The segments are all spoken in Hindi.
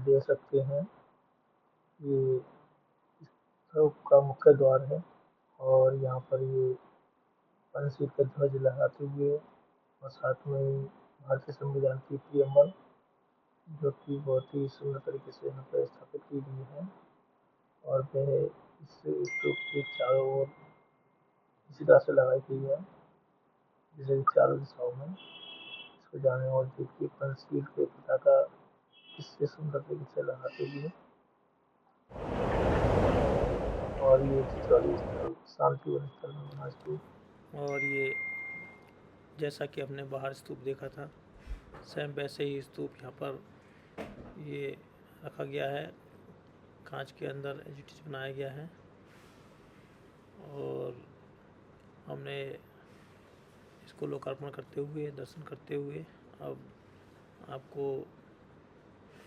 देख सकते हैं ये सब का मुख्य द्वार है और यहाँ पर ये पंछी का ध्वज लहराते हुए और साथ में ही भारतीय संविधान की प्रियम्बल जो कि बहुत ही सुंदर तरीके से यहाँ पर स्थापित की गई है और वह इस स्तूप के चारों ओर इसी तरह से लगाई गई है जैसे कि चारों दिशाओं में इसको जाने और देखिए पंचशील के पताका इससे सुंदर तरीके से लगाते हुए और ये चित्रौली स्थल शांति वन स्थल में बना स्तूप। और ये जैसा कि हमने बाहर स्तूप देखा था सेम वैसे ही स्तूप यहाँ पर ये रखा गया है, कांच के अंदर एज इट इज बनाया गया है। और हमने इसको लोकार्पण करते हुए दर्शन करते हुए अब आपको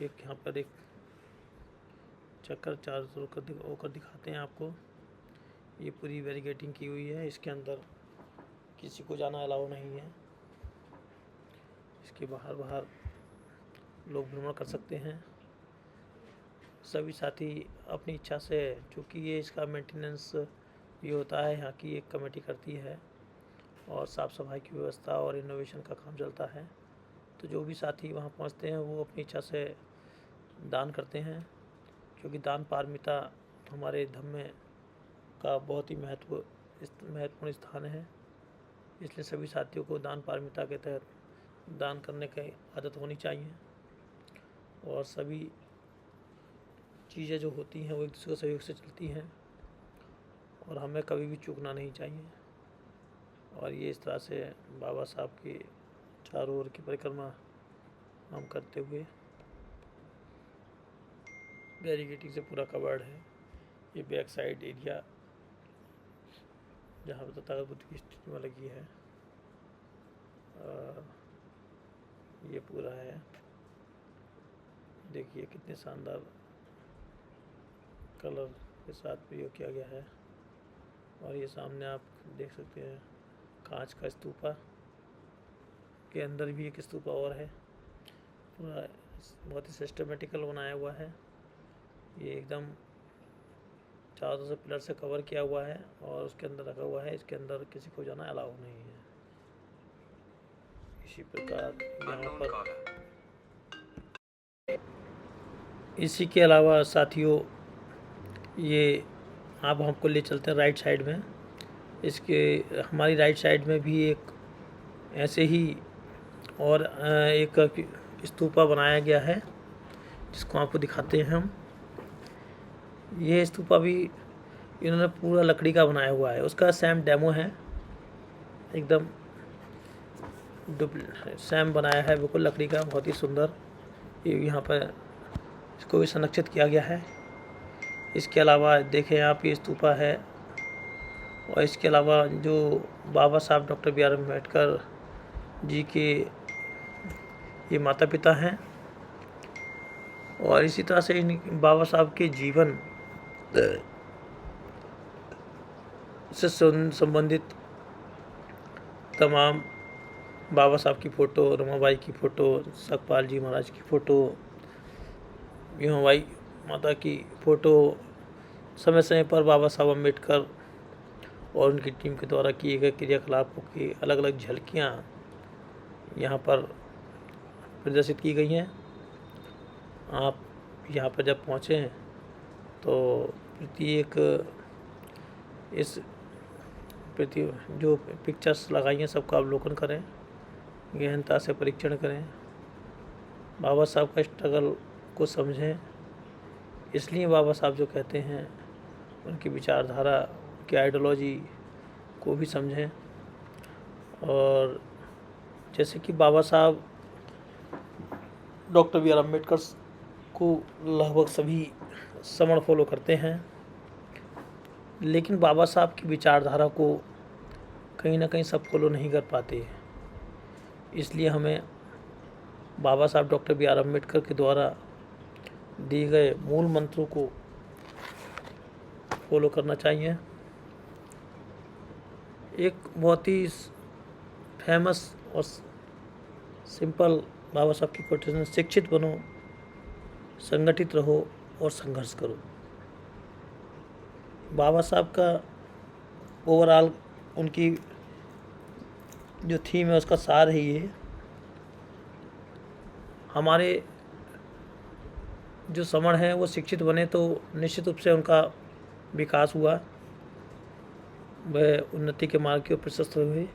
एक यहाँ पर एक चक्कर चारों होकर दिखाते हैं आपको। ये पूरी बैरिकेडिंग की हुई है, इसके अंदर किसी को जाना अलाउ नहीं है। इसके बाहर लोग भ्रमण कर सकते हैं। सभी साथी अपनी इच्छा से, चूँकि ये इसका मेंटेनेंस ये होता है, यहाँ की एक कमेटी करती है और साफ़ सफाई की व्यवस्था और इनोवेशन का काम चलता है। तो जो भी साथी वहाँ पहुँचते हैं वो अपनी इच्छा से दान करते हैं, क्योंकि दान पारमिता हमारे धर्म का बहुत ही महत्वपूर्ण स्थान है। इसलिए सभी साथियों को दान पारमिता के तहत दान करने की आदत होनी चाहिए और सभी चीज़ें जो होती हैं वो एक दूसरे के सहयोग से चलती हैं और हमें कभी भी चूकना नहीं चाहिए। और ये इस तरह से बाबा साहब की चारों ओर की परिक्रमा हम करते हुए बैरिकेडिंग से पूरा कवर्ड है। ये बैक साइड एरिया जहाँ पर तथागत बुद्ध की स्टैचू लगी है ये पूरा है। देखिए कितने शानदार कलर के साथ प्रयोग किया गया है। और ये सामने आप देख सकते हैं कांच का स्तूपा के अंदर भी एक स्तूपा और है। पूरा बहुत ही सिस्टमेटिकल बनाया हुआ है। ये एकदम चारों से पिलर से कवर किया हुआ है और उसके अंदर रखा हुआ है। इसके अंदर किसी को जाना अलाउ नहीं है। इसी प्रकार यहाँ पर इसी के अलावा साथियों ये आप हमको ले चलते हैं राइट साइड में। इसके हमारी राइट साइड में भी एक ऐसे ही और एक स्तूपा बनाया गया है जिसको आपको दिखाते हैं हम। ये स्तूपा भी इन्होंने पूरा लकड़ी का बनाया हुआ है, उसका सेम डेमो है, एकदम सेम बनाया है बिल्कुल लकड़ी का, बहुत ही सुंदर। ये यहाँ पर इसको भी संरक्षित किया गया है। इसके अलावा देखें आप ये स्तूपा है और इसके अलावा जो बाबा साहब डॉक्टर बी.आर. अम्बेडकर जी के ये माता पिता हैं और इसी तरह से इन बाबा साहब के जीवन से संबंधित तमाम बाबा साहब की फ़ोटो, रमाबाई की फ़ोटो, सकपाल जी महाराज की फ़ोटो, भीमाबाई माता की फ़ोटो, समय समय पर बाबा साहब अम्बेडकर और उनकी टीम के द्वारा किए गए क्रियाकलापों की अलग अलग झलकियाँ यहाँ पर प्रदर्शित की गई हैं। आप यहाँ पर जब पहुँचें तो प्रत्येक जो पिक्चर्स लगाई हैं सबका अवलोकन करें, गहनता से परीक्षण करें, बाबा साहब का स्ट्रगल को समझें। इसलिए बाबा साहब जो कहते हैं उनकी विचारधारा की आइडियोलॉजी को भी समझें। और जैसे कि बाबा साहब डॉक्टर बी.आर. अम्बेडकर को लगभग सभी समण फॉलो करते हैं, लेकिन बाबा साहब की विचारधारा को कहीं ना कहीं सब फॉलो नहीं कर पाते। इसलिए हमें बाबा साहब डॉक्टर बी.आर. अम्बेडकर के द्वारा दिए गए मूल मंत्रों को फॉलो करना चाहिए। एक बहुत ही फेमस और सिंपल बाबा साहब की कोटेशन, शिक्षित बनो संगठित रहो और संघर्ष करो। बाबा साहब का ओवरऑल उनकी जो थीम है उसका सार है ये। हमारे जो समण हैं वो शिक्षित बने तो निश्चित रूप से उनका विकास हुआ, वह उन्नति के मार्ग की ओर प्रशस्त हुए।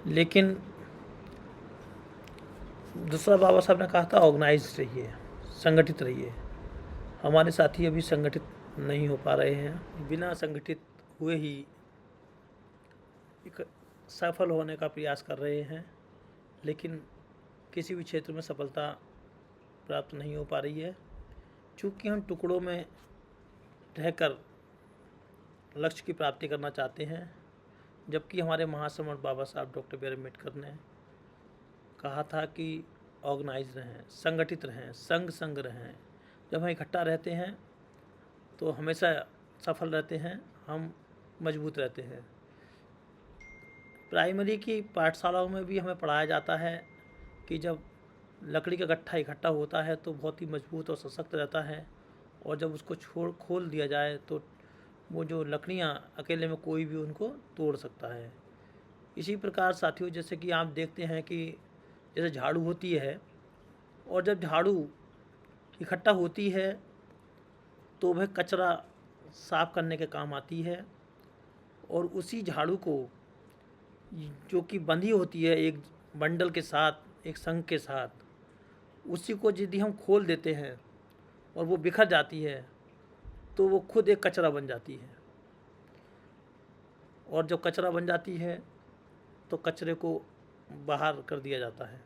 लेकिन दूसरा बाबा साहब ने कहा था ऑर्गेनाइज रहिए, संगठित रहिए। हमारे साथी अभी संगठित नहीं हो पा रहे हैं, बिना संगठित हुए ही एक सफल होने का प्रयास कर रहे हैं, लेकिन किसी भी क्षेत्र में सफलता प्राप्त नहीं हो पा रही है, क्योंकि हम टुकड़ों में रहकर लक्ष्य की प्राप्ति करना चाहते हैं। जबकि हमारे महासम्राट बाबा साहब डॉक्टर बी आर अम्बेडकर ने कहा था कि ऑर्गेनाइज रहें, संगठित रहें, संग रहें। जब हम इकट्ठा रहते हैं तो हमेशा सफल रहते हैं, हम मजबूत रहते हैं। प्राइमरी की पाठशालाओं में भी हमें पढ़ाया जाता है कि जब लकड़ी का गट्ठा इकट्ठा होता है तो बहुत ही मजबूत और सशक्त रहता है, और जब उसको खोल दिया जाए तो वो जो लकड़ियाँ अकेले में कोई भी उनको तोड़ सकता है। इसी प्रकार साथियों, जैसे कि आप देखते हैं कि जैसे झाड़ू होती है, और जब झाड़ू इकट्ठा होती है तो वह कचरा साफ करने के काम आती है, और उसी झाड़ू को जो कि बंधी होती है एक बंडल के साथ, एक संघ के साथ, उसी को यदि हम खोल देते हैं और वो बिखर जाती है तो वो खुद एक कचरा बन जाती है। और जब कचरा बन जाती है तो कचरे को बाहर कर दिया जाता है।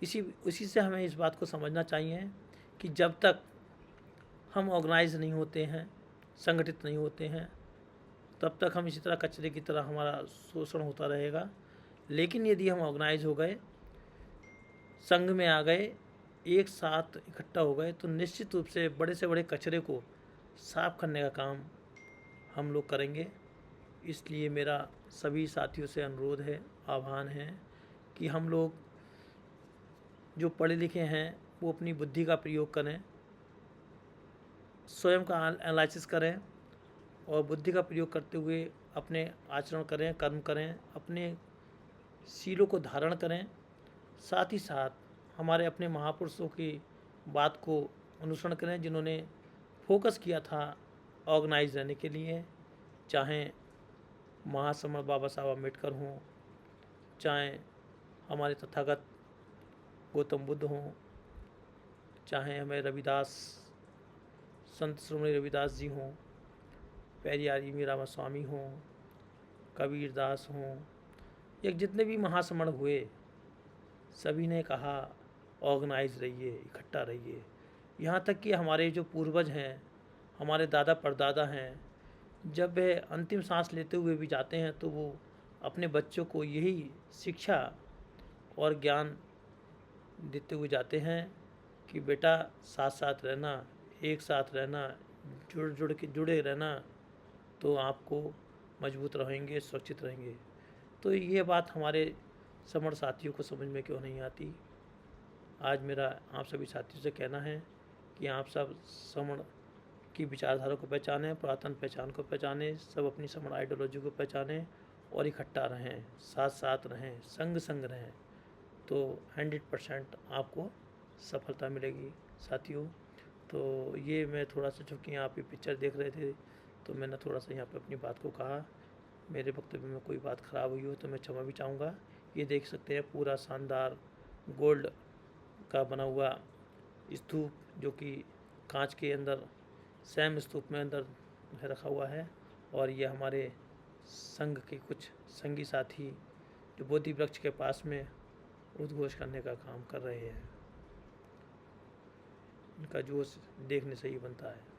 इसी से हमें इस बात को समझना चाहिए कि जब तक हम ऑर्गेनाइज नहीं होते हैं, संगठित नहीं होते हैं, तब तक हम इसी तरह कचरे की तरह हमारा शोषण होता रहेगा। लेकिन यदि हम ऑर्गेनाइज हो गए, संघ में आ गए, एक साथ इकट्ठा हो गए, तो निश्चित रूप से बड़े से बड़े कचरे को साफ करने का काम हम लोग करेंगे। इसलिए मेरा सभी साथियों से अनुरोध है, आह्वान है कि हम लोग जो पढ़े लिखे हैं वो अपनी बुद्धि का प्रयोग करें, स्वयं का एनालिसिस करें, और बुद्धि का प्रयोग करते हुए अपने आचरण करें, कर्म करें, अपने शीलों को धारण करें। साथ ही साथ हमारे अपने महापुरुषों की बात को अनुसरण करें, जिन्होंने फोकस किया था ऑर्गेनाइज रहने के लिए। चाहे महासम्राट बाबा साहब अम्बेडकर हों, चाहे हमारे तथागत गौतम बुद्ध हों, चाहे हमें रविदास, संत श्रोमणी रविदास जी हों, पेरियारी मीराबा स्वामी हों, कबीर दास हों, या जितने भी महासमण हुए, सभी ने कहा ऑर्गेनाइज रहिए, इकट्ठा रहिए। यहाँ तक कि हमारे जो पूर्वज हैं, हमारे दादा परदादा हैं, जब वे अंतिम सांस लेते हुए भी जाते हैं तो वो अपने बच्चों को यही शिक्षा और ज्ञान देते हुए जाते हैं कि बेटा साथ साथ रहना, एक साथ रहना, जुड़े रहना, तो आपको मजबूत रहेंगे, सुरक्षित रहेंगे। तो ये बात हमारे समण साथियों को समझ में क्यों नहीं आती। आज मेरा आप सभी साथियों से कहना है कि आप सब समण की विचारधारा को पहचानें, पुरातन पहचान को पहचानें, सब अपनी समण आइडियोलॉजी को पहचानें और इकट्ठा रहें, साथ साथ रहें, संग रहें, तो 100% आपको सफलता मिलेगी साथियों। तो ये मैं थोड़ा सा, चूँकि आप ये पिक्चर देख रहे थे तो मैंने थोड़ा सा यहाँ पे अपनी बात को कहा। मेरे वक्तव्य में कोई बात ख़राब हुई हो तो मैं क्षमा भी चाहूँगा। ये देख सकते हैं पूरा शानदार गोल्ड का बना हुआ स्तूप, जो कि कांच के अंदर सैम स्तूप में अंदर रखा हुआ है। और ये हमारे संघ के कुछ संगी साथी जो बोधि वृक्ष के पास में उद्घोष करने का काम कर रहे हैं, इनका जोश देखने से ही बनता है।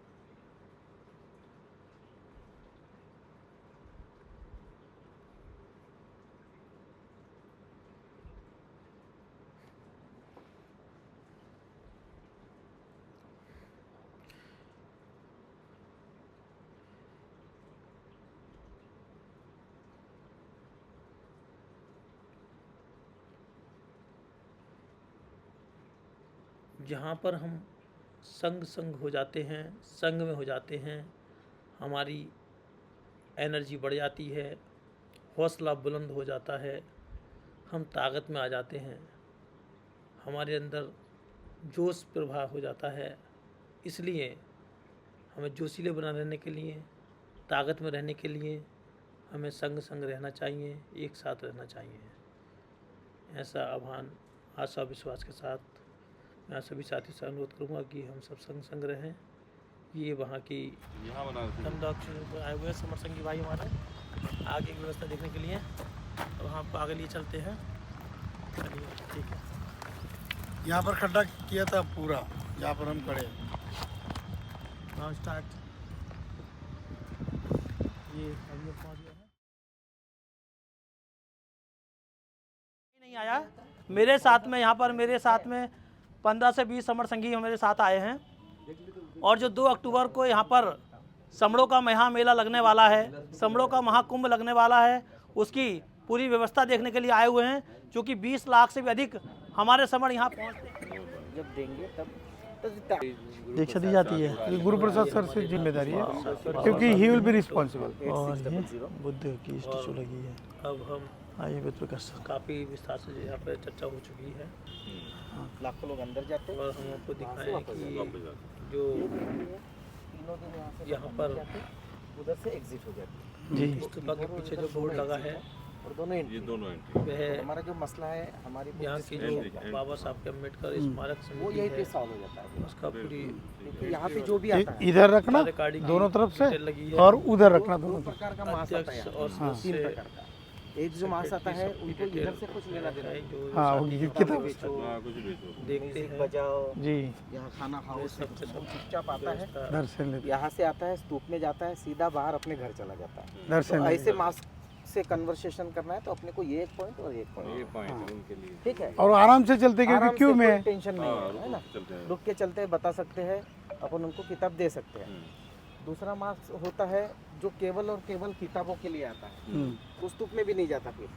जहाँ पर हम संग हो जाते हैं, संग में हो जाते हैं, हमारी एनर्जी बढ़ जाती है, हौसला बुलंद हो जाता है, हम ताकत में आ जाते हैं, हमारे अंदर जोश प्रवाह हो जाता है। इसलिए हमें जोशीले बना रहने के लिए, ताकत में रहने के लिए हमें संग रहना चाहिए, एक साथ रहना चाहिए। ऐसा आह्वान, आशा विश्वास के साथ मैं सभी साथी से अनुरोध करूँगा कि हम सब संग रहें। ये वहाँ की आए हुए समर संगी भाई हमारे आगे की व्यवस्था देखने के लिए, तो वहाँ पर आगे लिए चलते हैं। चलिए ठीक है। यहाँ पर खड्डा किया था पूरा, जहाँ पर हम खड़े हैं। Now start. ये अभी पहुँच गया है। नहीं आया मेरे साथ में, यहाँ पर मेरे साथ में 15 से 20 समर संगी मेरे साथ आए हैं। और जो 2 अक्टूबर को यहाँ पर समड़ों का महामेला लगने वाला है, समड़ों का महाकुंभ लगने वाला है, उसकी पूरी व्यवस्था देखने के लिए आए हुए हैं। क्योंकि 20 लाख से भी अधिक हमारे समड़ यहाँ पहुँचते हैं। जब देंगे तब दीक्षा दी जाती है। ये गुरु प्रसाद सर से जिम्मेदारी है, क्योंकि ही विल बी रिस्पॉन्सिबल। और ये बुद्ध की स्टैचू लगी है। अब हम आइए काफ़ी विस्तार से यहाँ पर चर्चा हो चुकी है। लाखों लोग अंदर जाते हैं और हम आपको दिखाएं कि जो यहाँ पर उधर से एग्जिट हो जाती है जी, स्तूपा के पीछे जो बोर्ड लगा है और दोनों एंट्री, वह हमारा जो मसला है हमारी यहाँ की जो बाबा साहब के अम्बेडकर स्मारक वो समिति यहीं पे है, सॉल्व हो जाता है। उसका पूरी क्योंकि यहाँ पे जो भी आता है इधर रखना रिकॉर्डिंग दोनों तरफ से डिटेल लगी है। और उधर रखना दो दोनों तरफ। प्रकार का मास आता है अध्यक्ष यहाँ। और हाँ। तीन सदस्य प्रकार का। एक जो मास आता है उनको इधर से कुछ लेना देना नहीं। जो हाँ, वो शादी के किताब बेचो, देखते म्यूजिक हैं बजाओ, जी, यहाँ खाना खाओ, ये सब सब चुपचाप आता है। दर्शन लेते, यहाँ से आता है, स्तूप में जाता है, सीधा बाहर अपने घर चला जाता है। दर्शन तो लेते। ऐसे मास से कन्वर्सेशन करना है तो अपने को ये एक पॉइंट और एक पॉइंट उनके लिए ठीक है। और आराम से चलते, क्योंकि आराम क्यों से में कोई टेंशन नहीं है ना, रुक के चलते हैं, बता सकते हैं, अपन उनको किताब दे सकते हैं। दूसरा मार्क्स होता है जो केवल और केवल किताबों के लिए आता है, उस स्तूप में भी नहीं जाता फिर।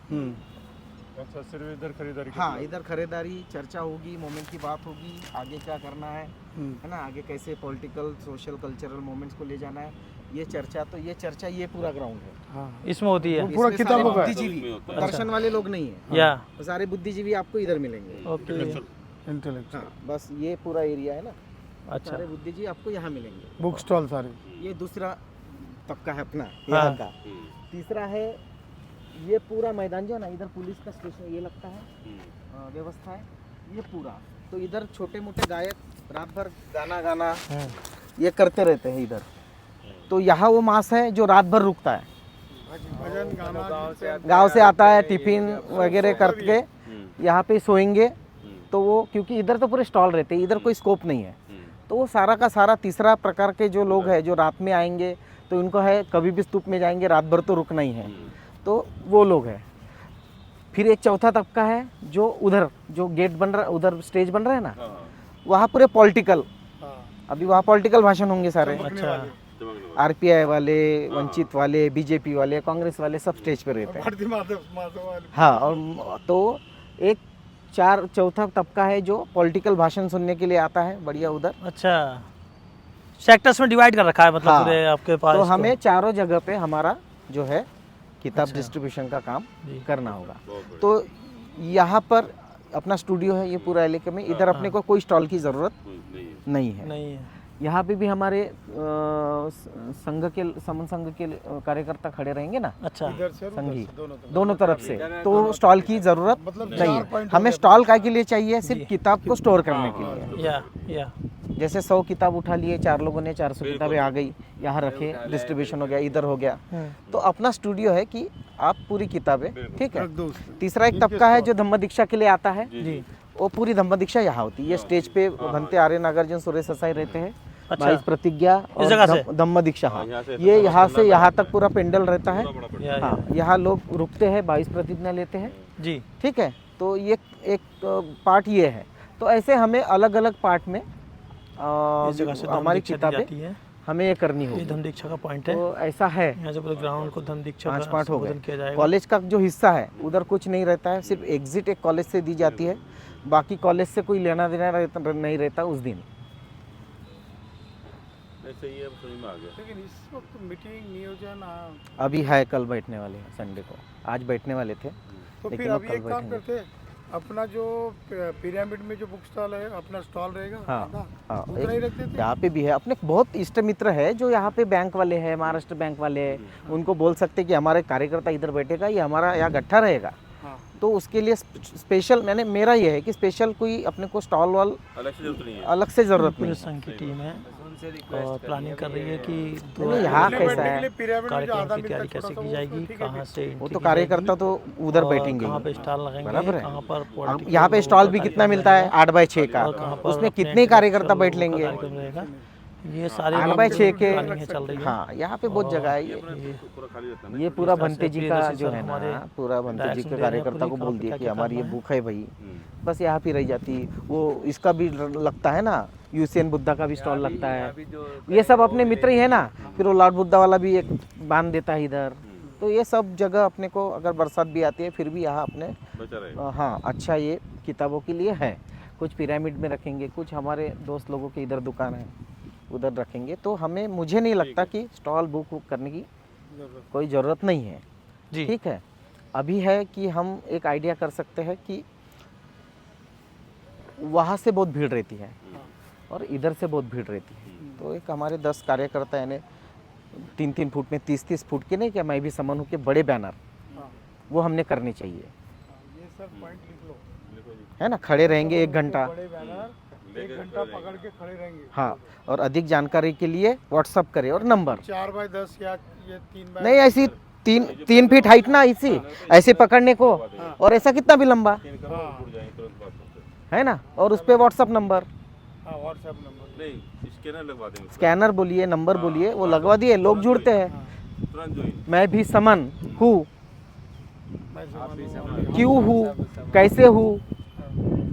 अच्छा, सिर्फ इधर खरीदारी हाँ, इधर खरीदारी, चर्चा होगी, मोमेंट की बात होगी, आगे क्या करना है ना, आगे कैसे पॉलिटिकल सोशल कल्चरल मोमेंट्स को ले जाना है, ये चर्चा ये पूरा ग्राउंड है। हाँ, इसमें होती है। वो पूरा इसमें किताबों सारे का है। बुद्धिजीवी, दर्शन वाले लोग नहीं है, या तो सारे बुद्धिजीवी आपको इधर मिलेंगे। ओके, इंटेलेक्चुअल हाँ, बस ये पूरा एरिया है ना, अच्छा सारे बुद्धिजीवी आपको यहाँ मिलेंगे। बुक स्टॉल सारे। ये दूसरा तबका है अपना यहाँ का। तीसरा है ये पूरा मैदान जो है ना, इधर पुलिस का स्टेशन ये लगता है, व्यवस्था है ये पूरा। तो इधर छोटे मोटे गायक रात भर गाना ये करते रहते हैं इधर। तो यहाँ वो मास है जो रात भर रुकता है, भजन गाना गांव से आता है, टिफिन वगैरह करके यहाँ पे सोएंगे। तो वो क्योंकि इधर तो पूरे स्टॉल रहते हैं, इधर कोई स्कोप नहीं है, तो वो सारा का सारा तीसरा प्रकार के जो लोग हैं जो रात में आएंगे, तो इनको है कभी भी स्तूप में जाएंगे, रात भर तो रुकना ही है, तो वो लोग हैं। फिर एक चौथा तबका है जो उधर जो गेट बन रहा है, उधर स्टेज बन रहा है ना, वहाँ पूरे पॉलिटिकल, अभी वहाँ पॉलिटिकल भाषण होंगे सारे। अच्छा, आरपीआई वाले, वंचित वाले, बीजेपी वाले, कांग्रेस वाले सब स्टेज पे रहते हैं। हाँ, और तो एक चौथा तबका है जो पॉलिटिकल भाषण सुनने के लिए आता है, बढ़िया उधर। अच्छा, सेक्टर्स में डिवाइड कर रखा है मतलब हाँ, पूरे आपके पास। तो हमें चारों जगह पे हमारा जो है किताब अच्छा। डिस्ट्रीब्यूशन का काम जी। करना होगा। तो यहाँ पर अपना स्टूडियो है, ये पूरा इलाके में, इधर अपने को कोई स्टॉल की ज़रूरत नहीं है। नहीं है। यहाँ पे भी हमारे संघ के समन संघ के कार्यकर्ता खड़े रहेंगे ना, अच्छा, संघी दोनों तरफ से, तो स्टॉल की जरूरत नहीं है। हमें स्टॉल काय के लिए चाहिए, सिर्फ किताब को स्टोर करने के लिए। या जैसे 100 किताब उठा लिए, 4 लोगों ने 400 किताबें आ गई, यहाँ रखे, डिस्ट्रीब्यूशन हो गया, इधर हो गया। तो अपना स्टूडियो है कि आप पूरी किताबें, ठीक है। तीसरा एक तबका है जो धम्म दीक्षा के लिए आता है जी, वो पूरी धम्म दीक्षा यहाँ होती है। ये स्टेज पे भंते आर्य नागार्जुन सुरेश ससाई रहते हैं, 22 प्रतिज्ञा और धम्म दीक्षा। हाँ, ये यहाँ से यहाँ तक पूरा पेंडल रहता है। हाँ, यहाँ लोग रुकते हैं, 22 प्रतिज्ञा लेते हैं जी, ठीक है। तो ये एक पार्ट ये है। तो ऐसे हमें अलग अलग पार्ट में हमारी किताबें हमें ये करनी होगी। धम्म दीक्षा का पॉइंट है, तो ऐसा है, यहाँ से पूरे ग्राउंड को धम्म दीक्षा 5 का पार्ट हो संबोधन किया गए। जाएगा। कॉलेज का जो हिस्सा है उधर कुछ नहीं रहता है, सिर्फ एग्जिट एक कॉलेज से दी जाती है, बाकी कॉलेज से कोई लेना देना नहीं रहता उस दिन। सही है, समझ में आ गया। लेकिन इस वक्त मीटिंग नियोजन अभी है, कल बैठने वाले हैं संडे को, आज बैठने वाले थे तो लेकिन फिर वो अभी कल एक काम बैठेंगे। करते हैं, अपना जो पिरामिड में जो बुक स्टॉल है अपना स्टॉल रहेगा हाँ आधा, हाँ, उतना ही रख देते हैं। यहाँ पे भी है, अपने बहुत इष्ट मित्र है जो यहाँ पे बैंक वाले हैं, महाराष्ट्र बैंक वाले हैं, उनको बोल सकते हैं कि हमारे कार्यकर्ता इधर बैठेगा, ये हमारा यहाँ गट्ठा रहेगा। हाँ। तो उसके लिए स्पेशल मेरा ये है कि स्पेशल कोई अपने को स्टॉल वॉल अलग से जरूरत नहीं है। अलग से ज़रूरत पूरे नहीं। संघ की टीम है और प्लानिंग कर रही है कि नहीं, यहाँ बैठने कैसा के है, लिए पिरामिड में जो आधा कार्यक्रम की मिलता तैयारी है कैसे छोटा सा की वो जाएगी, ठीक है कहाँ से वो entry तो की कार्यकर्ता जाएगी, तो उधर और बैठेंगे कहाँ पे ही। स्टॉल लगेंगे, बराबर है। कहाँ पर अब political यहाँ पे लोगों स्टॉल का भी कितना कार्यक्रम मिलता है, रहेगा, 8x6 का, और कहाँ पर उसमें अपने कितने कार्यकर्ता intellectual बैठ लोगों का लेंगे। कार्यक्रम रहेगा। ये सारे 8x6 के, प्लानिंग है चल रही है। हाँ यहाँ पे बहुत जगह है। पूरा खाली रहता है ना। ये पूरा इस तरह भंते से जी का प्रियदर्शी जो सर है ना, हमारे पूरा भंते जी डायरेक्शन के दे रहे हैं कार्यकर्ता पूरी, को कहाँ बोल पे दिया कि क्या-क्या हमारी ये करना है। भूख है भाई, बस यहाँ पे रह जाती। वो इसका भी लगता है ना, यूसेन बुद्धा का भी स्टॉल लगता है, ये सब अपने मित्र ही है ना। फिर वो लॉर्ड बुद्धा वाला भी एक बांध देता है इधर। तो ये सब जगह अपने को, अगर बरसात भी आती है फिर भी यहाँ अपने बचा रहेगा। हाँ अच्छा ये किताबों के लिए है। कुछ पिरामिड में रखेंगे, कुछ हमारे दोस्त लोगों के इधर दुकान है उधर रखेंगे। तो हमें, मुझे नहीं लगता कि स्टॉल बुक करने की कोई ज़रूरत नहीं है। जी ठीक है, अभी है कि हम एक आइडिया कर सकते हैं कि वहाँ से बहुत भीड़ रहती है और इधर से बहुत भीड़ रहती है। तो एक हमारे 10 कार्यकर्ता यानी 3-3 फुट में 30-30 फुट के, नहीं क्या मैं भी समझ हूँ कि बड़े बैनर वो हमने करने चाहिए, ये सब पॉइंट लिख लो। है ना। खड़े रहेंगे 1 घंटा, बड़े बैनर 1 घंटा पकड़ के खड़े रहेंगे। हाँ, और अधिक जानकारी के लिए व्हाट्सअप करें और नंबर 4x10 या ये 3x नहीं, ऐसी 3 फीट हाइट ना, इसी ऐसे पकड़ने को, और ऐसा कितना भी लंबा है ना, और उस पर व्हाट्सअप नंबर, हाँ व्हाट्सएप नंबर नहीं, स्कैनर लगवा देंगे। स्कैनर बोलिए, नंबर बोलिए, वो लगवा दिए, लोग जुड़ते हैं। तुरंत ज्वाइन। मैं भी समन हूँ, क्यों हूँ, कैसे हूँ,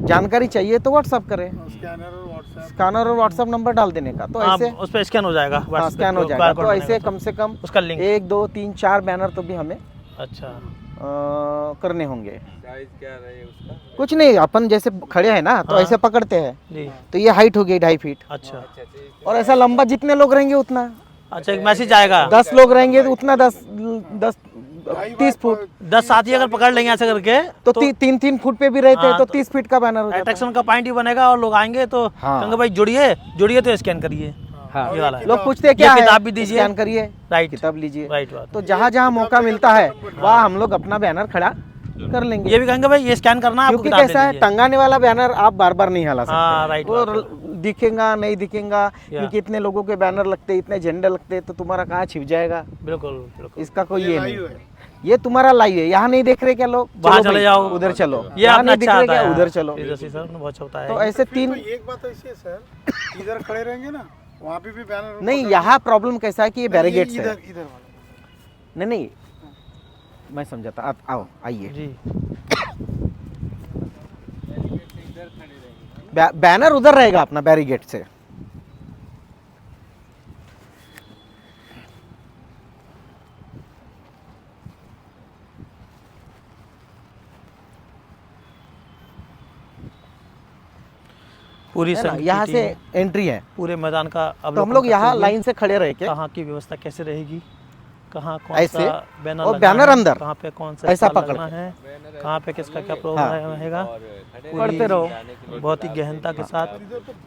जानकारी चाहिए तो व्हाट्सअप करें। स्कैनर और व्हाट्सएप नंबर डाल देने का, तो आप ऐसे उस पर स्कैन हो जाएगा, हाँ WhatsApp स्कैन हो पे जाएगा। QR तो कोड ऐसे बनेगा कम से कम उसका लिंक। 1 2 3 4 बैनर तो भी हमें अच्छा करने होंगे। कुछ नहीं, अपन जैसे खड़े हैं ना तो हाँ। ऐसे पकड़ते हैं, जी तो ये हाइट हो गई 2.5 फीट, अच्छा और ऐसा लंबा जितने लोग रहेंगे उतना, अच्छा, एक मैसेज आएगा 10 लोग रहेंगे तो उतना 30 फुट, 10 साथी अगर पकड़ लेंगे ऐसे करके तो 3-3 फुट पे भी रहते हैं हाँ, तो तो 30 फीट का बैनर हो जाता है। अट्रैक्शन का पॉइंट ही बनेगा और लोग आएंगे तो हाँ। कहेंगे भाई जुड़िए जुड़िए तो स्कैन करिए। हाँ, ये वाला है। लोग पूछते हैं क्या ये है, किताब भी दीजिए। स्कैन करिए, राइट किताब लीजिए। राइट बात। तो जहाँ जहाँ मौका मिलता है वहाँ हम लोग अपना बैनर खड़ा कर लेंगे। ये भी कहेंगे भाई ये स्कैन करना है, आपको क्योंकि किताब कैसा ले है, लीजिए। टंगाने वाला बैनर आप बार बार नहीं हिला सकते। हाँ, राइट वो बात दिखेगा नहीं दिखेगा, क्योंकि इतने लोगों के बैनर लगते, इतने झंडे लगते, तो तुम्हारा कहाँ छिप जाएगा, बिल्कुल बिल्कुल। इसका कोई ये नहीं। ये तुम्हारा लाइव है, यहाँ नहीं देख रहे क्या लोग, वहाँ चलो चले भाई, जाओ, उधर चलो, ये यहाँ आपने नहीं दिख अच्छा रहे आता क्या, है उधर चलो। प्रियदर्शी सर ने बहुत अच्छा बताया तो है। ऐसे फिर 3 तो एक बात ऐसी है सर, इधर खड़े रहेंगे ना, वहाँ पे भी बैनर नहीं, यहाँ प्रॉब्लम कैसा है कि ये बैरिगेट्स है। इधर इधर वाला नहीं मैं समझाता, आप आओ, आइए। जी बैनर उधर रहेगा अपना बैरिगेट से। पूरी है ना, संघ की यहाँ से टीम एंट्री है, पूरे मैदान का तो हम अवलोकन लोग करते यहाँ हुए लाइन से खड़े रह के कहाँ की व्यवस्था कैसे रहेगी, कहाँ कौन ऐसे, सा बैनर और लगना बैनर है, अंदर, कहाँ पे कौन सा ऐसा स्टॉल पकड़ लगना के। है, कहाँ पे किसका क्या हाँ। प्रोग्राम रहेगा, पढ़ते रहो। बहुत ही गहनता के साथ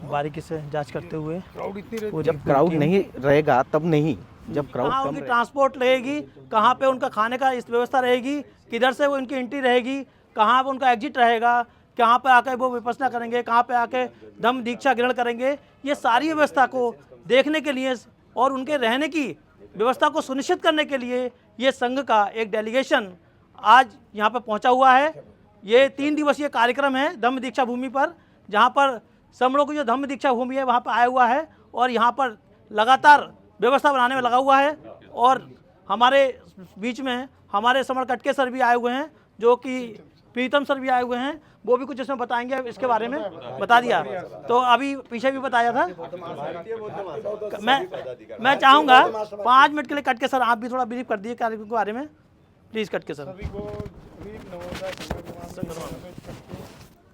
बारीकी से जांच करते हुए क्राउड इतनी रहती पूरी जब क्राउड नहीं रहेगा तब नहीं, जब क्राउड कहाँ कम उनकी रहेगा। ट्रांसपोर्ट रहेगी, कहाँ पे उनका खाने का इस व्यवस्था रहेगी, किधर से वो उनकी एंट्री रहेगी, कहाँ पे उनका एग्जिट रहेगा, कहाँ पे आके वो विपස්සना करेंगे, कहाँ पे आके धम्म दीक्षा ग्रहण करेंगे, ये सारी व्यवस्था को देखने के लिए और उनके रहने की व्यवस्था को सुनिश्चित करने के लिए ये संघ का एक डेलीगेशन आज यहाँ पर पहुँचा हुआ है। ये 3 दिवसीय कार्यक्रम है धम्म दीक्षा भूमि पर, जहाँ पर समरों की जो धम्म दीक्षा भूमि है वहाँ पर आया हुआ है और यहाँ पर लगातार व्यवस्था बनाने में लगा हुआ है। और हमारे बीच में हमारे समर कटके सर भी आए हुए हैं, जो कि प्रीतम सर भी आए हुए हैं, वो भी कुछ इसमें बताएंगे, इसके बारे में बता दिया। तो अभी पीछे भी बताया था। मैं चाहूँगा 5 मिनट के लिए कटके सर आप भी थोड़ा ब्रीफ कर दिए कार्यक्रम के बारे में, प्लीज़ कटके सर। सभी को अभी नवोदय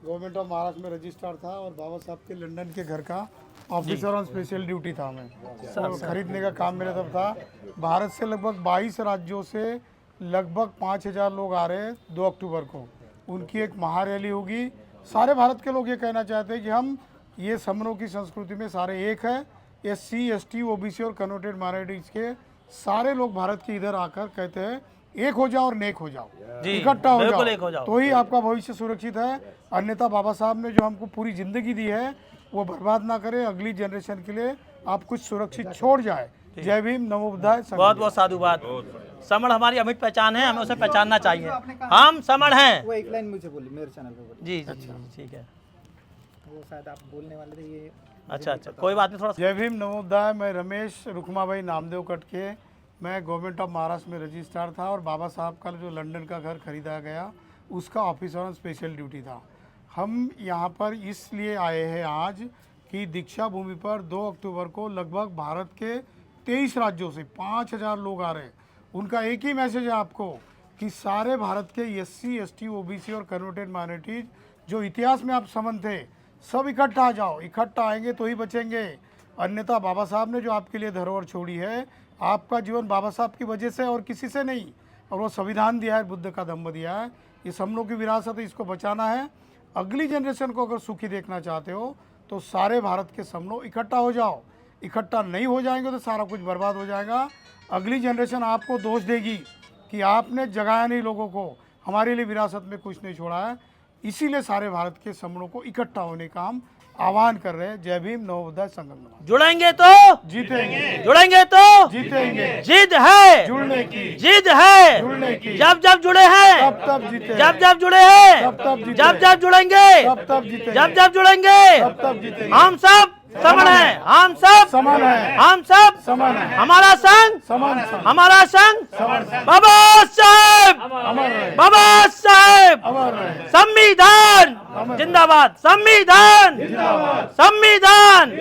गवर्नमेंट ऑफ महाराष्ट्र में रजिस्ट्रार था और बाबा साहब के लंदन के घर का ऑफिसर ऑन स्पेशल ड्यूटी था मैं, और खरीदने का काम मेरा तब था। भारत से लगभग 22 राज्यों से लगभग 5000 लोग आ रहे हैं 2 अक्टूबर को। उनकी एक महारैली होगी। सारे भारत के लोग ये कहना चाहते हैं कि हम ये समनों की संस्कृति में सारे एक है। SC ST OBC और कन्वर्टेड माइनॉरिटीज के सारे लोग भारत के इधर आकर कहते हैं एक हो जाओ और नेक हो जाओ, इकट्ठा हो बिल्कुल एक हो जाओ, जाओ। तो ही आपका भविष्य सुरक्षित है। अन्यथा बाबा साहब ने जो हमको पूरी जिंदगी दी है वो बर्बाद ना करे, अगली जनरेशन के लिए आप कुछ सुरक्षित छोड़ जाए। जय भीम, नमो बुद्धाय। बहुत बहुत साधुवाद। समण हमारी अमिट पहचान है, हमें उसे पहचानना चाहिए। हम समण हैं। वो एक लाइन मुझे बोली मेरे चैनल पे बोली। जी जी जी, ठीक है। वो शायद आप बोलने वाले थे ये। अच्छा अच्छा, कोई बात नहीं, थोड़ा जय भीम, नमो बुद्धाय। मैं रमेश रुखमाभाई नामदेव कटके, मैं गवर्नमेंट ऑफ महाराष्ट्र में रजिस्ट्रार था और बाबा साहब का जो लंदन का घर खरीदा गया उसका ऑफिसर ऑन स्पेशल ड्यूटी था। हम यहाँ पर इसलिए आए हैं आज कि दीक्षा भूमि पर 2 अक्टूबर को लगभग भारत के 23 राज्यों से 5000 लोग आ रहे हैं। उनका एक ही मैसेज है आपको कि सारे भारत के SC ST OBC और कन्वर्टेड माइनॉरिटीज जो इतिहास में आप समन थे, सब इकट्ठा आ जाओ। इकट्ठा आएंगे तो ही बचेंगे, अन्यथा बाबा साहब ने जो आपके लिए धरोहर छोड़ी है, आपका जीवन बाबा साहब की वजह से और किसी से नहीं। और वो संविधान दिया है, बुद्ध का धम्म दिया है, ये सब लोग की विरासत है, इसको बचाना है। अगली जनरेशन को अगर सुखी देखना चाहते हो तो सारे भारत के सब लोग इकट्ठा हो जाओ। इकट्ठा नहीं हो जाएंगे तो सारा कुछ बर्बाद हो जाएगा। अगली जनरेशन आपको दोष देगी कि आपने जगाया नहीं लोगों को, हमारे लिए विरासत में कुछ नहीं छोड़ा है। इसीलिए सारे भारत के समूहों को इकट्ठा होने का हम आह्वान कर रहे हैं। जय भीम, नमो बुद्धाय, संगम नमः। जुड़ेंगे तो जीतेंगे, जुड़ेंगे तो जीतेंगे। जिद है, जुड़ने की, जिद है, जुड़ने की। जब जब जुड़े हैं, तब जीते, जब जब जुड़े हैं, तब जीते, जब जब जुड़ेंगे, तब जीते, जब जब जुड़ेंगे, तब जीतेंगे। हम सब समान हैं, हम सब समान है, हम सब समान है, हमारा संग, समान हमारा संग समान बाबा साहेब, अमर रहे, बाबा साहेब, अमर रहे। संविधान जिंदाबाद, संविधान जिंदाबाद, संविधान,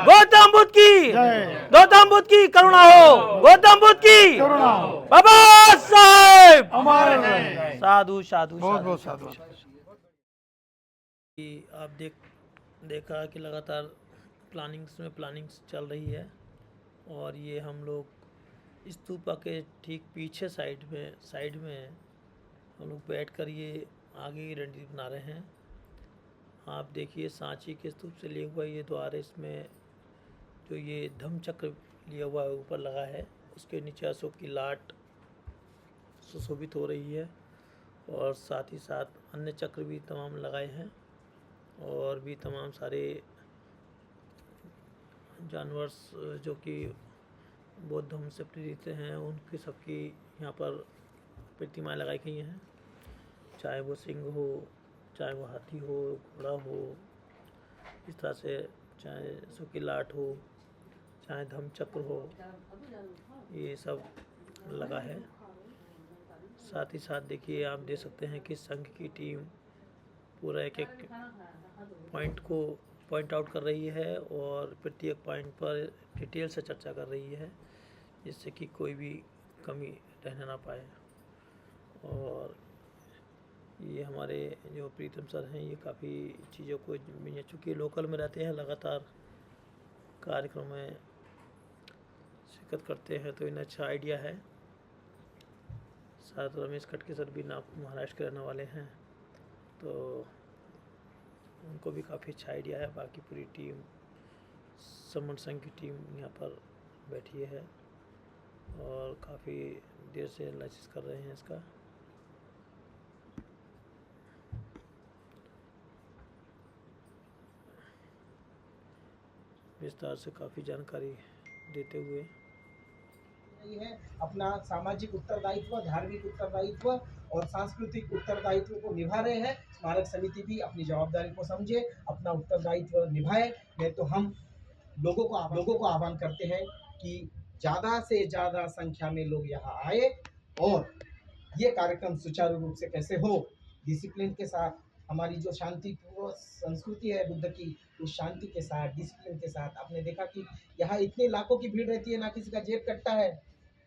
गौतम बुद्ध की, जय, गौतम बुद्ध की करुणा हो, गौतम बुद्ध की करुणा हो, बाबा साहेब। अमर रहे। साधु साधु बहुत साधु। बहुत साधु। आप देखा कि लगातार प्लानिंग्स चल रही है और ये हम लोग स्तूपा के ठीक पीछे साइड में हम लोग बैठकर ये आगे की रणनीति बना रहे हैं। आप देखिए सांची के स्तूप से लिया हुआ ये द्वार है, इसमें जो ये धम्म चक्र लिया हुआ है ऊपर लगा है, उसके नीचे अशोक की लाट सुशोभित हो रही है और साथ ही साथ अन्य चक्र भी तमाम लगाए हैं और भी तमाम सारे जानवर जो कि बौद्ध धर्म से प्रेरित हैं उनकी सबकी यहाँ पर प्रतिमाएं लगाई गई हैं, चाहे वो सिंह हो, चाहे वो हाथी हो, घोड़ा हो, इस तरह से चाहे सुकी लाट हो, चाहे धम्म चक्र हो, ये सब लगा है। साथ ही साथ देखिए आप देख सकते हैं कि संघ की टीम पूरा एक एक पॉइंट को पॉइंट आउट कर रही है और प्रत्येक पॉइंट पर डिटेल से चर्चा कर रही है जिससे कि कोई भी कमी रहने ना पाए। और ये हमारे जो प्रीतम सर हैं ये काफ़ी चीज़ों को, चूँकि लोकल में रहते हैं, लगातार कार्यक्रम में शिरकत करते हैं तो इन्हें अच्छा आइडिया है। साथ रमेश खटके सर भी महाराष्ट्र के रहने वाले हैं तो उनको भी काफ़ी अच्छा आइडिया है। बाकी पूरी टीम, समन संघ की टीम यहाँ पर बैठी है और काफ़ी देर से एनालिसिस कर रहे हैं इसका। विस्तार से काफ़ी जानकारी देते हुए है अपना सामाजिक उत्तरदायित्व, धार्मिक उत्तरदायित्व और सांस्कृतिक उत्तरदायित्व को निभा रहे हैं। स्मारक समिति भी अपनी जवाबदारी को समझे, अपना उत्तरदायित्व निभाए। नहीं तो हम लोगों को आह्वान करते हैं कि ज़्यादा से ज़्यादा संख्या में लोग यहाँ आए और ये कार्यक्रम सुचारू रूप से कैसे हो, डिसिप्लिन के साथ, हमारी जो शांतिपूर्ण संस्कृति है बुद्ध की, उस शांति के साथ, डिसिप्लिन के साथ। आपने देखा कि यहाँ इतने लाखों की भीड़ रहती है, ना किसी का जेब कटता है,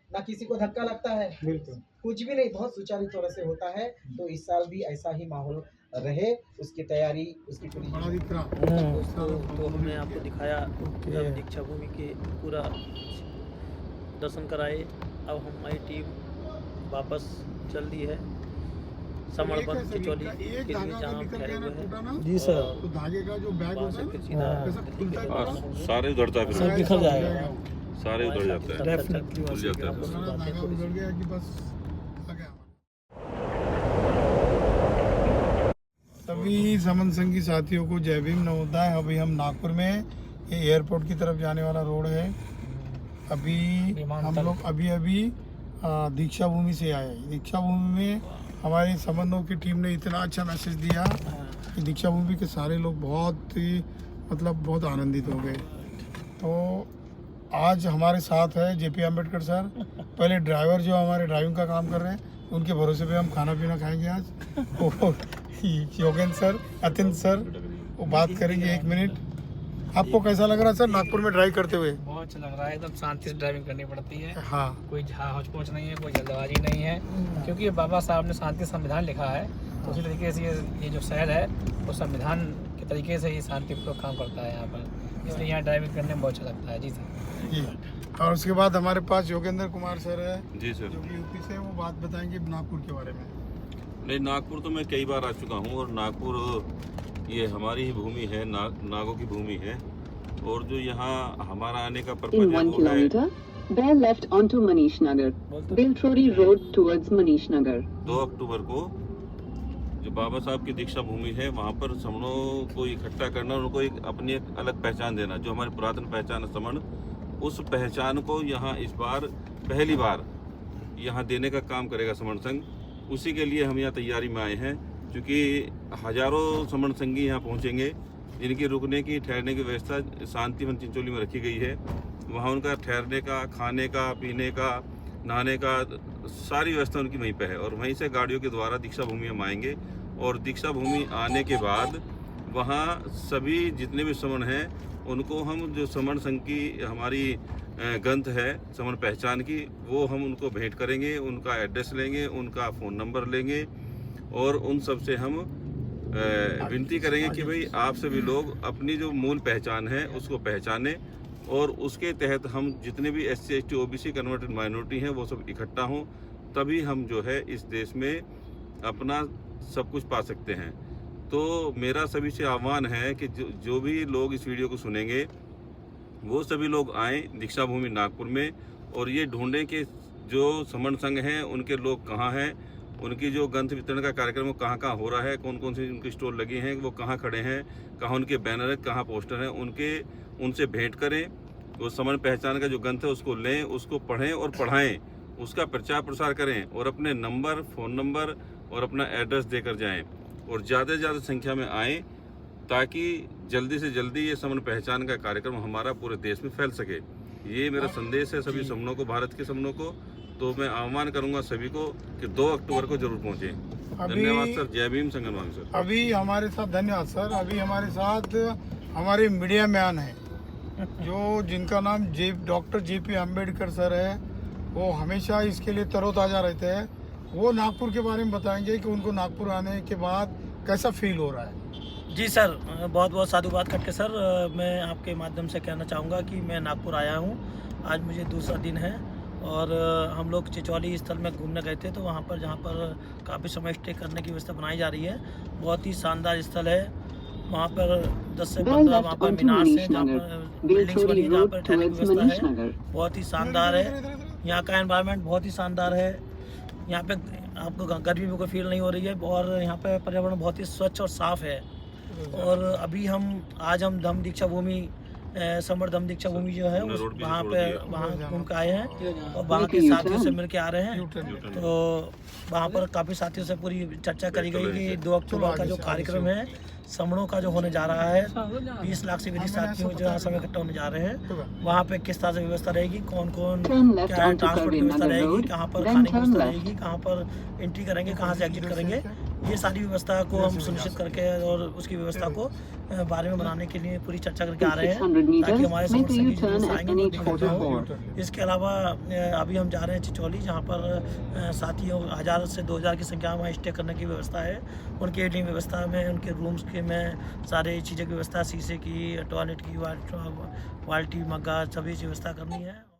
ना किसी को धक्का लगता है, बिल्कुल कुछ भी नहीं, बहुत सुचारू तरह से होता है। तो इस साल भी ऐसा ही माहौल रहे, उसकी तैयारी, उसकी पूरी बड़ा दिख रहा तो हमने आपको दिखाया धम दीक्षा भूमि के पूरा दर्शन कराए। अब हमारी टीम वापस चल दी है समर्पण चिचौली के लिए जहाँ हम ठहरे हुए हैं। जी सर। तो धागे का जो बैग वहाँ होता से है फिर ना, सीधा ऐसा खुलता है, सारे उधर जाते सब हैं, बिखर जाएगा। सारे उधर जाते हैं, डेफिनेटली खुल जाते हैं। हमारा धागा उधड़ गया कि बस आ गया। सभी समन संघ की साथियों को जय भीम नवोदय। अभी हम नागपुर में, ये एयरपोर्ट की तरफ जाने वाला रोड है। अभी हम लोग अभी दीक्षा भूमि से आए। दीक्षा भूमि में हमारी समन्वय की टीम ने इतना अच्छा मैसेज दिया कि दीक्षा भूमि के सारे लोग बहुत ही बहुत आनंदित हो गए। तो आज हमारे साथ है जेपी अम्बेडकर सर। पहले ड्राइवर जो हमारे ड्राइविंग का काम कर रहे हैं, उनके भरोसे पे हम खाना पीना खाएंगे आज। और योगेंद्र सर, अतिन सर, वो बात करेंगे 1 मिनट। आपको कैसा लग रहा है सर नागपुर में ड्राइव करते हुए? बहुत अच्छा लग रहा है, एकदम शांति से ड्राइविंग करनी पड़ती है। हाँ, कोई हौच-पौच नहीं है, कोई जल्दबाजी नहीं है, क्योंकि ये बाबा साहब ने शांति संविधान लिखा है। तो उसी तरीके से ये जो शहर है वो संविधान के तरीके से ही शांतिपूर्वक काम करता है यहाँ पर, इसलिए यहाँ ड्राइविंग करने में बहुत अच्छा लगता है। जी सर जी। और उसके बाद हमारे पास योगेंद्र कुमार सर है, जी सर। जो कि यूपी से, वो बात बताएंगे नागपुर के बारे में। नहीं, नागपुर तो मैं कई बार आ चुका हूँ और नागपुर ये हमारी ही भूमि है, नागों की भूमि है। और जो यहाँ हमारा आने का पर्पज है वो है bear left onto Manish Nagar, Biltrori Road towards Manish Nagar. 2 अक्टूबर को जो बाबा साहब की दीक्षा भूमि है, वहाँ पर समणों को इकट्ठा करना, उनको एक अपनी एक अलग पहचान देना। जो हमारी पुरातन पहचान है समण, उस पहचान को यहाँ इस बार पहली बार यहाँ देने का काम करेगा समण संघ। उसी के लिए हम यहाँ तैयारी में आए हैं, क्योंकि हजारों समण संघी यहाँ पहुँचेंगे, जिनकी रुकने की, ठहरने की व्यवस्था शांतिवन चिंचोली में रखी गई है। वहाँ उनका ठहरने का, खाने का, पीने का, नहाने का सारी व्यवस्था उनकी वहीं पे है। और वहीं से गाड़ियों के द्वारा दीक्षा भूमि हम आएंगे। और दीक्षा भूमि आने के बाद वहाँ सभी जितने भी समण हैं, उनको हम जो समण संघ की हमारी ग्रंथ है समण पहचान की, वो हम उनको भेंट करेंगे, उनका एड्रेस लेंगे, उनका फ़ोन नंबर लेंगे और उन सब से हम विनती करेंगे कि भाई आप सभी लोग अपनी जो मूल पहचान है उसको पहचानें। और उसके तहत हम जितने भी SC ST OBC converted minority हैं वो सब इकट्ठा हों, तभी हम जो है इस देश में अपना सब कुछ पा सकते हैं। तो मेरा सभी से आह्वान है कि जो भी लोग इस वीडियो को सुनेंगे वो सभी लोग आएँ दीक्षा भूमि नागपुर में, और ये ढूंढें कि जो समण संघ हैं उनके लोग कहाँ हैं, उनकी जो ग्रंथ वितरण का कार्यक्रम वो कहाँ कहाँ हो रहा है, कौन कौन सी उनकी स्टॉल लगी हैं, वो कहाँ खड़े हैं, कहाँ उनके बैनर है, कहाँ पोस्टर हैं, उनसे भेंट करें। वो समण पहचान का जो ग्रंथ है उसको लें, उसको पढ़ें और पढ़ाएं, उसका प्रचार प्रसार करें और अपने नंबर, फ़ोन नंबर और अपना एड्रेस देकर जाएं। और ज़्यादा से ज़्यादा संख्या में आएँ, ताकि जल्दी से जल्दी ये समण पहचान का कार्यक्रम हमारा पूरे देश में फैल सके। ये मेरा संदेश है सभी समणों को, भारत के समणों को। तो मैं आह्वान करूंगा सभी को कि 2 अक्टूबर को जरूर पहुंचे। धन्यवाद सर। जय भीम संगनवान सर। अभी हमारे साथ, धन्यवाद सर। अभी हमारे साथ हमारे मीडिया मैन हैं, जो जिनका नाम डॉक्टर JP अम्बेडकर सर है। वो हमेशा इसके लिए तरोताज़ा रहते हैं। वो नागपुर के बारे में बताएंगे कि उनको नागपुर आने के बाद कैसा फील हो रहा है। जी सर, बहुत बहुत साधुवाद करके सर, मैं आपके माध्यम से कहना चाहूँगा कि मैं नागपुर आया हूँ। आज मुझे दूसरा दिन है और हम लोग चिचौली स्थल में घूमने गए थे, तो वहाँ पर जहाँ पर काफ़ी समय स्टे करने की व्यवस्था बनाई जा रही है। बहुत ही शानदार स्थल है। वहाँ पर 10 से 15 वहाँ पर मीनार से जहाँ पर बिल्डिंग्स बनी है, जहाँ पर ठहरने की व्यवस्था है, बहुत ही शानदार है। यहाँ का एनवायरनमेंट बहुत ही शानदार है। यहाँ पे आपको गर्मी में कोई फील नहीं हो रही है और यहाँ पे पर्यावरण बहुत ही स्वच्छ और साफ़ है। और अभी आज हम धम दीक्षा भूमि, समर धम दीक्षा भूमि जो है वहाँ घूम के आए हैं और वहाँ के साथियों से मिल के आ रहे हैं। तो वहाँ पर काफ़ी साथियों से पूरी चर्चा करी गई कि 2 अक्टूबर का जो कार्यक्रम है समणों का जो होने जा रहा है, 20 लाख से भी अधिक साथियों जो यहाँ समय इकट्ठा होने जा रहे हैं, वहाँ पे किस तरह से व्यवस्था रहेगी, कौन कौन क्या ट्रांसपोर्ट की व्यवस्था रहेगी, कहाँ पर खाने की व्यवस्था रहेगी, कहाँ पर एंट्री करेंगे, कहाँ से एग्जिट करेंगे, ये सारी व्यवस्था को हम सुनिश्चित करके और उसकी व्यवस्था को बारे में बनाने के लिए पूरी चर्चा करके आ रहे हैं, ताकि हमारे इसके अलावा अभी हम जा रहे हैं चिचौली, जहाँ पर साथियों 1000 से 2000 की संख्या में स्टे करने की व्यवस्था है। उनके लिए व्यवस्था में उनके रूम्स के में सारी चीज़ों की व्यवस्था, शीशे की, टॉयलेट की, बाल्टी, मग्गा, सभी व्यवस्था करनी है।